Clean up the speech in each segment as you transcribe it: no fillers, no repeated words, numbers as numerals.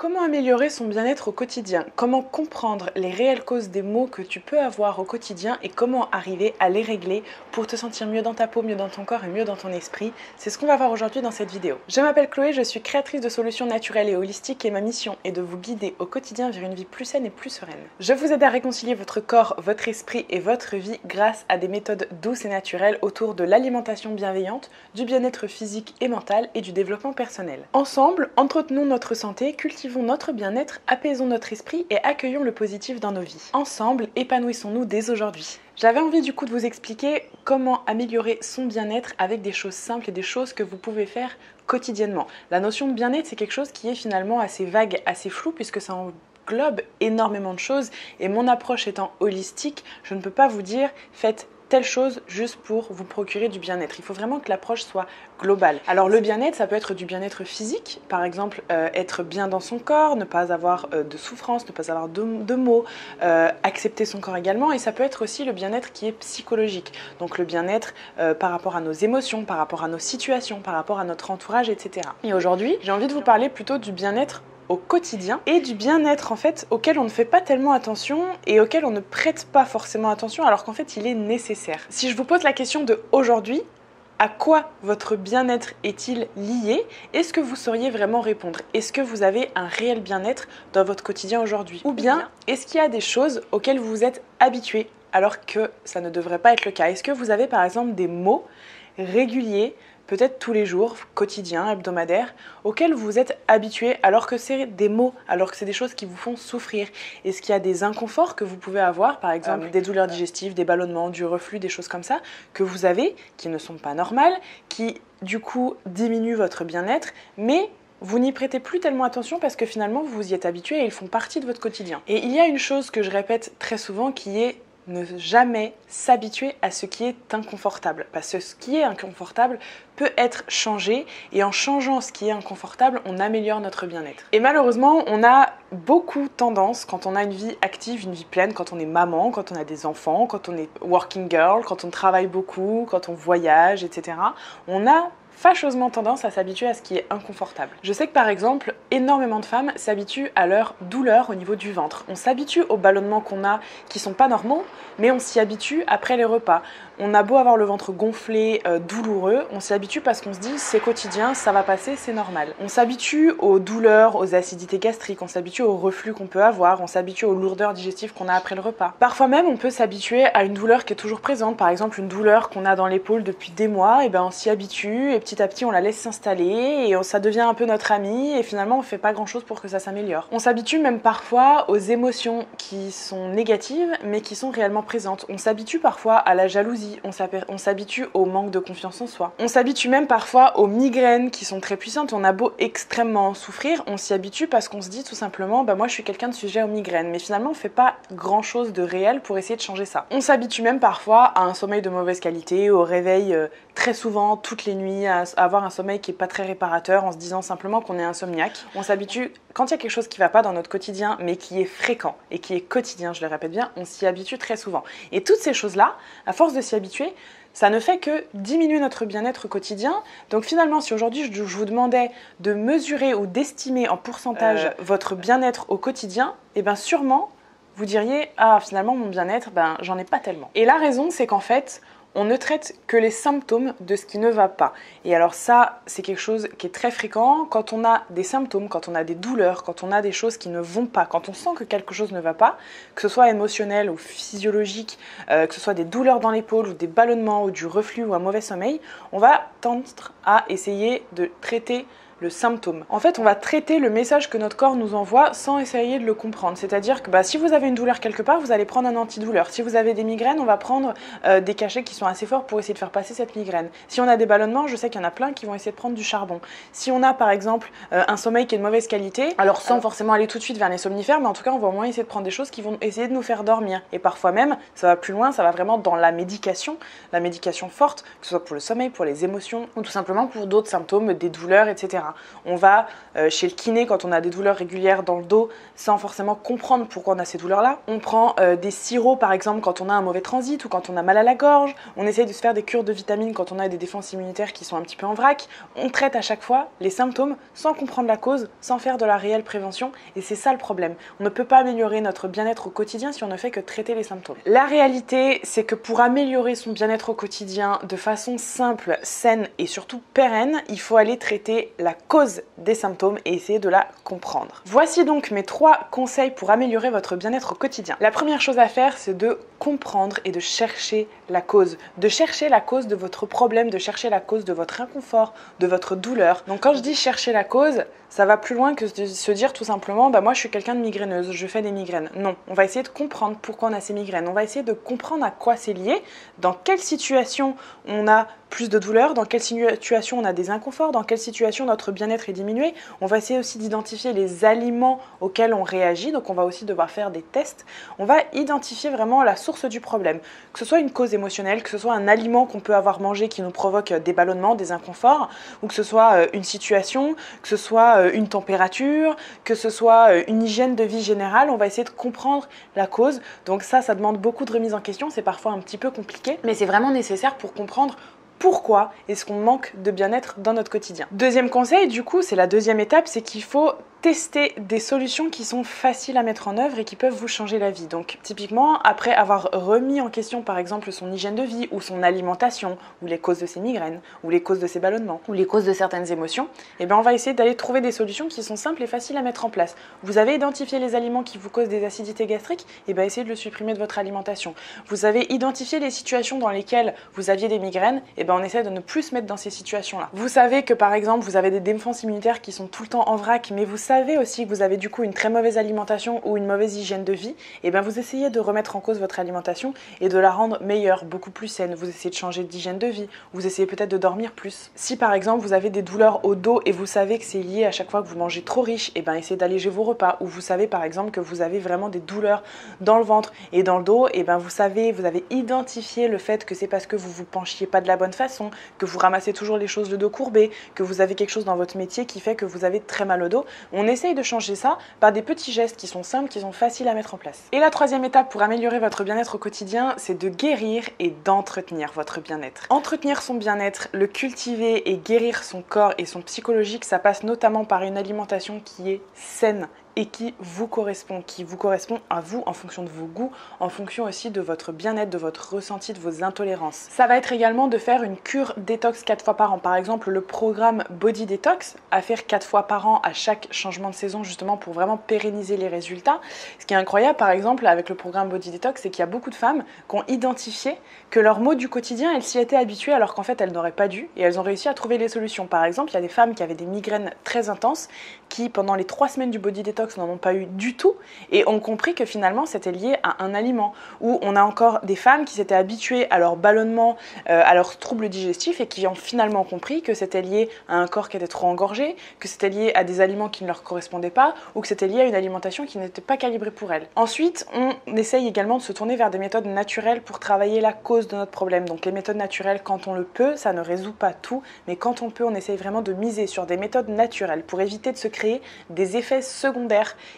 Comment améliorer son bien-être au quotidien? Comment comprendre les réelles causes des maux que tu peux avoir au quotidien et comment arriver à les régler pour te sentir mieux dans ta peau, mieux dans ton corps et mieux dans ton esprit? C'est ce qu'on va voir aujourd'hui dans cette vidéo. Je m'appelle Chloé, je suis créatrice de solutions naturelles et holistiques et ma mission est de vous guider au quotidien vers une vie plus saine et plus sereine. Je vous aide à réconcilier votre corps, votre esprit et votre vie grâce à des méthodes douces et naturelles autour de l'alimentation bienveillante, du bien-être physique et mental et du développement personnel. Ensemble, entretenons notre santé, cultivons notre bien-être, apaisons notre esprit et accueillons le positif dans nos vies. Ensemble, épanouissons-nous dès aujourd'hui. J'avais envie du coup de vous expliquer comment améliorer son bien-être avec des choses simples et des choses que vous pouvez faire quotidiennement. La notion de bien-être, c'est quelque chose qui est finalement assez vague, assez flou puisque ça englobe énormément de choses et mon approche étant holistique, je ne peux pas vous dire faites telle chose juste pour vous procurer du bien-être. Il faut vraiment que l'approche soit globale. Alors le bien-être, ça peut être du bien-être physique, par exemple être bien dans son corps, ne pas avoir de souffrance, ne pas avoir de maux, accepter son corps également, et ça peut être aussi le bien-être qui est psychologique. Donc le bien-être par rapport à nos émotions, par rapport à nos situations, par rapport à notre entourage, etc. Et aujourd'hui, j'ai envie de vous parler plutôt du bien-être au quotidien et du bien-être en fait auquel on ne fait pas tellement attention et auquel on ne prête pas forcément attention alors qu'en fait il est nécessaire. Si je vous pose la question de aujourd'hui, à quoi votre bien-être est-il lié? Est-ce que vous sauriez vraiment répondre? Est-ce que vous avez un réel bien-être dans votre quotidien aujourd'hui? Ou bien, est-ce qu'il y a des choses auxquelles vous vous êtes habitué alors que ça ne devrait pas être le cas? Est-ce que vous avez par exemple des maux réguliers, peut-être tous les jours, quotidiens, hebdomadaires, auxquels vous êtes habitué alors que c'est des maux, alors que c'est des choses qui vous font souffrir? Est-ce qu'il y a des inconforts que vous pouvez avoir, par exemple des douleurs digestives, des ballonnements, du reflux, des choses comme ça, que vous avez, qui ne sont pas normales, qui du coup diminuent votre bien-être, mais vous n'y prêtez plus tellement attention parce que finalement vous vous y êtes habitué et ils font partie de votre quotidien. Et il y a une chose que je répète très souvent qui est ne jamais s'habituer à ce qui est inconfortable. Parce que ce qui est inconfortable peut être changé et en changeant ce qui est inconfortable, on améliore notre bien-être. Et malheureusement, on a beaucoup tendance, quand on a une vie active, une vie pleine, quand on est maman, quand on a des enfants, quand on est working girl, quand on travaille beaucoup, quand on voyage, etc. On a fâcheusement tendance à s'habituer à ce qui est inconfortable. Je sais que par exemple, énormément de femmes s'habituent à leur douleur au niveau du ventre. On s'habitue aux ballonnements qu'on a qui sont pas normaux, mais on s'y habitue après les repas. On a beau avoir le ventre gonflé, douloureux, on s'y habitue parce qu'on se dit c'est quotidien, ça va passer, c'est normal. On s'habitue aux douleurs, aux acidités gastriques, on s'habitue au reflux qu'on peut avoir, on s'habitue aux lourdeurs digestives qu'on a après le repas. Parfois même, on peut s'habituer à une douleur qui est toujours présente, par exemple une douleur qu'on a dans l'épaule depuis des mois, et ben on s'y habitue et petit à petit on la laisse s'installer et ça devient un peu notre ami et finalement on fait pas grand chose pour que ça s'améliore. On s'habitue même parfois aux émotions qui sont négatives mais qui sont réellement présentes. On s'habitue parfois à la jalousie, on s'habitue au manque de confiance en soi. On s'habitue même parfois aux migraines qui sont très puissantes. On a beau extrêmement en souffrir, on s'y habitue parce qu'on se dit tout simplement bah moi je suis quelqu'un de sujet aux migraines, mais finalement on fait pas grand chose de réel pour essayer de changer ça. On s'habitue même parfois à un sommeil de mauvaise qualité, au réveil très souvent toutes les nuits, à avoir un sommeil qui est pas très réparateur en se disant simplement qu'on est insomniaque. On s'habitue, quand il y a quelque chose qui va pas dans notre quotidien mais qui est fréquent et qui est quotidien, je le répète bien, on s'y habitue très souvent. Et toutes ces choses-là, à force de s'y habituer, ça ne fait que diminuer notre bien-être quotidien. Donc finalement, si aujourd'hui je vous demandais de mesurer ou d'estimer en pourcentage votre bien-être au quotidien, et bien sûrement vous diriez « Ah, finalement mon bien-être, ben j'en ai pas tellement ». Et la raison, c'est qu'en fait, on ne traite que les symptômes de ce qui ne va pas. Et alors ça, c'est quelque chose qui est très fréquent quand on a des symptômes, quand on a des douleurs, quand on a des choses qui ne vont pas, quand on sent que quelque chose ne va pas, que ce soit émotionnel ou physiologique, que ce soit des douleurs dans l'épaule ou des ballonnements ou du reflux ou un mauvais sommeil, on va tendre à essayer de traiter le symptôme. En fait, on va traiter le message que notre corps nous envoie sans essayer de le comprendre. C'est-à-dire que si vous avez une douleur quelque part, vous allez prendre un antidouleur. Si vous avez des migraines, on va prendre des cachets qui sont assez forts pour essayer de faire passer cette migraine. Si on a des ballonnements, je sais qu'il y en a plein qui vont essayer de prendre du charbon. Si on a par exemple un sommeil qui est de mauvaise qualité, alors sans forcément aller tout de suite vers les somnifères, mais en tout cas on va au moins essayer de prendre des choses qui vont essayer de nous faire dormir. Et parfois même, ça va plus loin, ça va vraiment dans la médication forte, que ce soit pour le sommeil, pour les émotions, ou tout simplement pour d'autres symptômes, des douleurs, etc. On va chez le kiné quand on a des douleurs régulières dans le dos sans forcément comprendre pourquoi on a ces douleurs-là. On prend des sirops par exemple quand on a un mauvais transit ou quand on a mal à la gorge. On essaye de se faire des cures de vitamines quand on a des défenses immunitaires qui sont un petit peu en vrac. On traite à chaque fois les symptômes sans comprendre la cause, sans faire de la réelle prévention. Et c'est ça le problème. On ne peut pas améliorer notre bien-être au quotidien si on ne fait que traiter les symptômes. La réalité, c'est que pour améliorer son bien-être au quotidien de façon simple, saine et surtout pérenne, il faut aller traiter la cause des symptômes et essayer de la comprendre. Voici donc mes 3 conseils pour améliorer votre bien-être au quotidien. La première chose à faire, c'est de comprendre et de chercher la cause. De chercher la cause de votre problème, de chercher la cause de votre inconfort, de votre douleur. Donc quand je dis chercher la cause, ça va plus loin que de se dire tout simplement moi je suis quelqu'un de migraineuse, je fais des migraines. Non, on va essayer de comprendre pourquoi on a ces migraines. On va essayer de comprendre à quoi c'est lié, dans quelle situation on a plus de douleur, dans quelle situation on a des inconforts, dans quelle situation notre bien-être est diminué. On va essayer aussi d'identifier les aliments auxquels on réagit, donc on va aussi devoir faire des tests. On va identifier vraiment la source du problème, que ce soit une cause émotionnelle, que ce soit un aliment qu'on peut avoir mangé qui nous provoque des ballonnements, des inconforts, ou que ce soit une situation, que ce soit une température, que ce soit une hygiène de vie générale. On va essayer de comprendre la cause. Donc ça demande beaucoup de remise en question, c'est parfois un petit peu compliqué, mais c'est vraiment nécessaire pour comprendre pourquoi est-ce qu'on manque de bien-être dans notre quotidien. Deuxième conseil, du coup, c'est la deuxième étape, c'est qu'il faut tester des solutions qui sont faciles à mettre en œuvre et qui peuvent vous changer la vie. Donc typiquement, après avoir remis en question par exemple son hygiène de vie ou son alimentation, ou les causes de ses migraines, ou les causes de ses ballonnements, ou les causes de certaines émotions, on va essayer d'aller trouver des solutions qui sont simples et faciles à mettre en place. Vous avez identifié les aliments qui vous causent des acidités gastriques, essayez de le supprimer de votre alimentation. Vous avez identifié les situations dans lesquelles vous aviez des migraines, on essaie de ne plus se mettre dans ces situations-là. Vous savez que par exemple, vous avez des défenses immunitaires qui sont tout le temps en vrac, mais vous savez aussi que vous avez du coup une très mauvaise alimentation ou une mauvaise hygiène de vie, vous essayez de remettre en cause votre alimentation et de la rendre meilleure, beaucoup plus saine. Vous essayez de changer d'hygiène de vie, vous essayez peut-être de dormir plus. Si par exemple vous avez des douleurs au dos et vous savez que c'est lié à chaque fois que vous mangez trop riche, essayez d'alléger vos repas. Ou vous savez par exemple que vous avez vraiment des douleurs dans le ventre et dans le dos, vous avez identifié le fait que c'est parce que vous penchiez pas de la bonne façon, que vous ramassez toujours les choses le dos courbé, que vous avez quelque chose dans votre métier qui fait que vous avez très mal au dos. On essaye de changer ça par des petits gestes qui sont simples, qui sont faciles à mettre en place. Et la troisième étape pour améliorer votre bien-être au quotidien, c'est de guérir et d'entretenir votre bien-être. Entretenir son bien-être, le cultiver et guérir son corps et son psychologique, ça passe notamment par une alimentation qui est saine et qui vous correspond à vous en fonction de vos goûts, en fonction aussi de votre bien-être, de votre ressenti, de vos intolérances. Ça va être également de faire une cure détox 4 fois par an. Par exemple, le programme Body Detox, à faire 4 fois par an à chaque changement de saison, justement pour vraiment pérenniser les résultats. Ce qui est incroyable, par exemple, avec le programme Body Detox, c'est qu'il y a beaucoup de femmes qui ont identifié que leurs maux du quotidien, elles s'y étaient habituées alors qu'en fait, elles n'auraient pas dû, et elles ont réussi à trouver les solutions. Par exemple, il y a des femmes qui avaient des migraines très intenses, qui pendant les 3 semaines du Body Detox n'en ont pas eu du tout et ont compris que finalement c'était lié à un aliment. Ou on a encore des femmes qui s'étaient habituées à leur ballonnement, à leurs troubles digestifs et qui ont finalement compris que c'était lié à un corps qui était trop engorgé, que c'était lié à des aliments qui ne leur correspondaient pas ou que c'était lié à une alimentation qui n'était pas calibrée pour elles. Ensuite, on essaye également de se tourner vers des méthodes naturelles pour travailler la cause de notre problème. Donc les méthodes naturelles, quand on le peut, ça ne résout pas tout, mais quand on peut, on essaye vraiment de miser sur des méthodes naturelles pour éviter de se créer des effets secondaires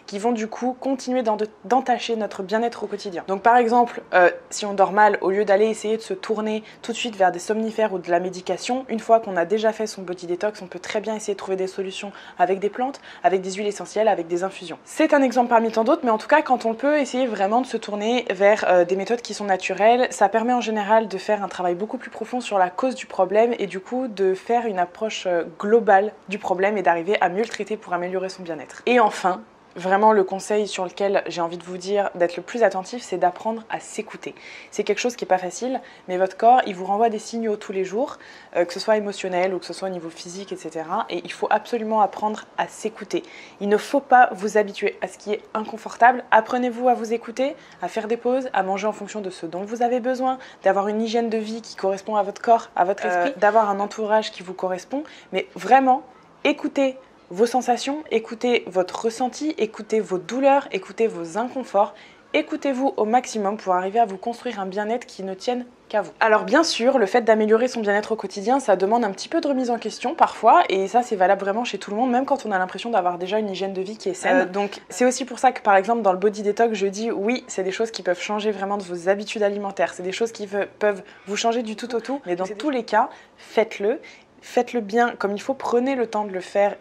qui vont du coup continuer d'entacher notre bien-être au quotidien. Donc par exemple, si on dort mal, au lieu d'aller essayer de se tourner tout de suite vers des somnifères ou de la médication, une fois qu'on a déjà fait son body detox, on peut très bien essayer de trouver des solutions avec des plantes, avec des huiles essentielles, avec des infusions. C'est un exemple parmi tant d'autres, mais en tout cas, quand on peut essayer vraiment de se tourner vers des méthodes qui sont naturelles, ça permet en général de faire un travail beaucoup plus profond sur la cause du problème et du coup de faire une approche globale du problème et d'arriver à mieux le traiter pour améliorer son bien-être. Et enfin, vraiment, le conseil sur lequel j'ai envie de vous dire d'être le plus attentif, c'est d'apprendre à s'écouter. C'est quelque chose qui n'est pas facile, mais votre corps, il vous renvoie des signaux tous les jours, que ce soit émotionnel ou que ce soit au niveau physique, etc. Et il faut absolument apprendre à s'écouter. Il ne faut pas vous habituer à ce qui est inconfortable. Apprenez-vous à vous écouter, à faire des pauses, à manger en fonction de ce dont vous avez besoin, d'avoir une hygiène de vie qui correspond à votre corps, à votre esprit, d'avoir un entourage qui vous correspond. Mais vraiment, écoutez vos sensations, écoutez votre ressenti, écoutez vos douleurs, écoutez vos inconforts écoutez-vous au maximum pour arriver à vous construire un bien-être qui ne tienne qu'à vous. Alors bien sûr, le fait d'améliorer son bien-être au quotidien, ça demande un petit peu de remise en question parfois, et ça c'est valable vraiment chez tout le monde, même quand on a l'impression d'avoir déjà une hygiène de vie qui est saine. Donc c'est aussi pour ça que par exemple dans le Body Detox, je dis oui, c'est des choses qui peuvent changer vraiment de vos habitudes alimentaires, c'est des choses qui peuvent vous changer du tout au tout, mais dans tous les cas, faites-le bien comme il faut, prenez le temps de le faire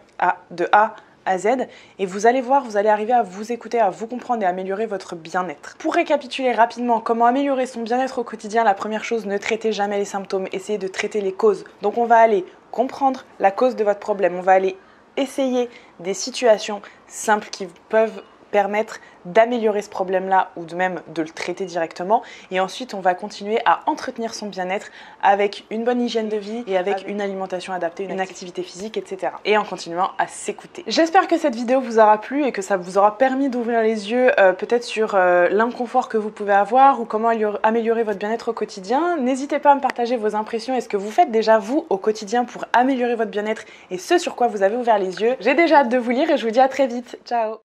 de A à Z, et vous allez voir, vous allez arriver à vous écouter, à vous comprendre et à améliorer votre bien-être. Pour récapituler rapidement comment améliorer son bien-être au quotidien, la première chose, ne traitez jamais les symptômes, essayez de traiter les causes. Donc on va aller comprendre la cause de votre problème, on va aller essayer des situations simples qui peuvent permettre d'améliorer ce problème-là ou de même de le traiter directement, et ensuite on va continuer à entretenir son bien-être avec une bonne hygiène de vie et avec une alimentation adaptée, une activité physique, etc. et en continuant à s'écouter. J'espère que cette vidéo vous aura plu et que ça vous aura permis d'ouvrir les yeux peut-être sur l'inconfort que vous pouvez avoir ou comment améliorer votre bien-être au quotidien. N'hésitez pas à me partager vos impressions et ce que vous faites déjà vous au quotidien pour améliorer votre bien-être et ce sur quoi vous avez ouvert les yeux. J'ai déjà hâte de vous lire et je vous dis à très vite. Ciao!